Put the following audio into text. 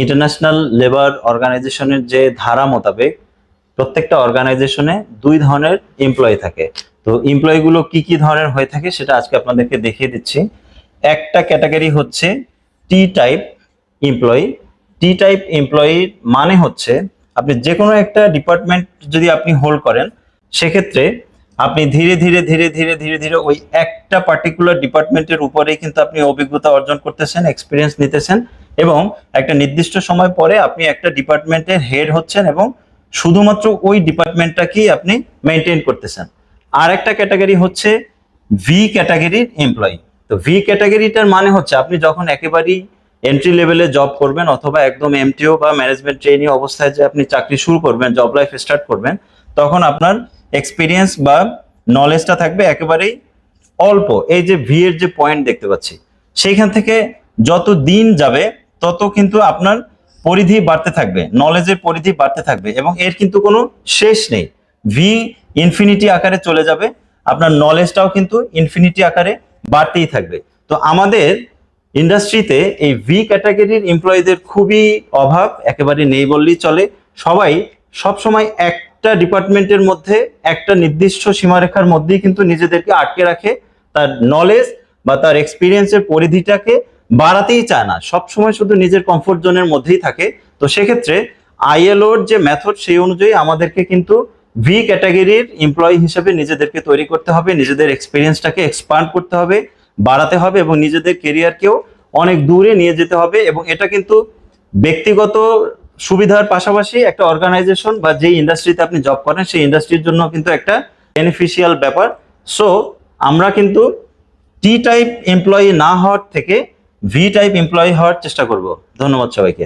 International labour অর্গানাইজেশনের যে ধারা মোতাবেক প্রত্যেকটা অর্গানাইজেশনে দুই ধরনের এমপ্লয়ি থাকে। তো এমপ্লয়িগুলো কি কি ধরনের হয়ে থাকে সেটা আজকে আপনাদেরকে দেখিয়ে দিচ্ছি। একটা ক্যাটাগরি হচ্ছে T type employee. T type employee মানে হচ্ছে আপনি যে কোনো একটা ডিপার্টমেন্ট যদি আপনি হোল্ড করেন, সেক্ষেত্রে আপনি ধীরে ধীরে ধীরে ধীরে ধীরে ধীরে ওই একটা পার্টিকুলার ডিপার্টমেন্টের উপরেই কিন্তু আপনি অভিজ্ঞতা অর্জন করতেছেন, এক্সপিরিয়েন্স নিতেছেন, এবং একটা নির্দিষ্ট সময় পরে আপনি একটা ডিপার্টমেন্টের হেড হচ্ছেন এবং শুধুমাত্র ওই ডিপার্টমেন্টটাকেই আপনি মেনটেন করতেছেন। আর একটা ক্যাটাগরি হচ্ছে ভি ক্যাটাগরির এমপ্লয়ি। তো ভি ক্যাটাগরিটার মানে হচ্ছে আপনি যখন একেবারেই এন্ট্রি লেভেলে জব করবেন অথবা একদম এমটিও বা ম্যানেজমেন্ট ট্রেনি অবস্থায় যে আপনি চাকরি শুরু করবেন, জব লাইফ স্টার্ট করবেন, তখন আপনার এক্সপিরিয়েন্স বা নলেজটা থাকবে একেবারেই অল্প। এই যে ভি এর যে পয়েন্ট দেখতে পাচ্ছি, সেইখান থেকে যত দিন যাবে তত কিন্তু আপনার পরিধি বাড়তে থাকবে, নলেজের পরিধি বাড়তে থাকবে, এবং এর কিন্তু কোনো শেষ নেই। ভি ইনফিনিটি আকারে চলে যাবে, আপনার নলেজটাও কিন্তু ইনফিনিটি আকারে বাড়তেই থাকবে। তো আমাদের ইন্ডাস্ট্রিতে এই ভি ক্যাটাগরির এমপ্লয়ীদের খুবই অভাব, একেবারে নেই বললেই চলে। সবাই সবসময় একটা ডিপার্টমেন্টের মধ্যে একটা নির্দিষ্ট সীমারেখার মধ্যেই কিন্তু নিজেদেরকে আটকে রাখে, তার নলেজ বা তার এক্সপিরিয়েন্সের পরিধিটাকে বাড়াতেই চায় না, সবসময় শুধু নিজের কমফোর্ট জোনের মধ্যেই থাকে। তো সেক্ষেত্রে আইএলওর যে মেথড সেই অনুযায়ী আমাদেরকে কিন্তু ভি ক্যাটাগরির এমপ্লয়ি হিসেবে নিজেদেরকে তৈরি করতে হবে, নিজেদের এক্সপিরিয়েন্সটাকে এক্সপান্ড করতে হবে, বাড়াতে হবে, এবং নিজেদের কেরিয়ারকেও অনেক দূরে নিয়ে যেতে হবে। এবং এটা কিন্তু ব্যক্তিগত সুবিধার পাশাপাশি একটা অর্গানাইজেশন বা যে ইন্ডাস্ট্রিতে আপনি জব করেন সেই ইন্ডাস্ট্রির জন্য কিন্তু একটা বেনিফিশিয়াল ব্যাপার। সো আমরা কিন্তু টি টাইপ এমপ্লয়ি না হওয়ার থেকে ভি টাইপ এমপ্লয়ি হওয়ার চেষ্টা করব। ধন্যবাদ সবাইকে।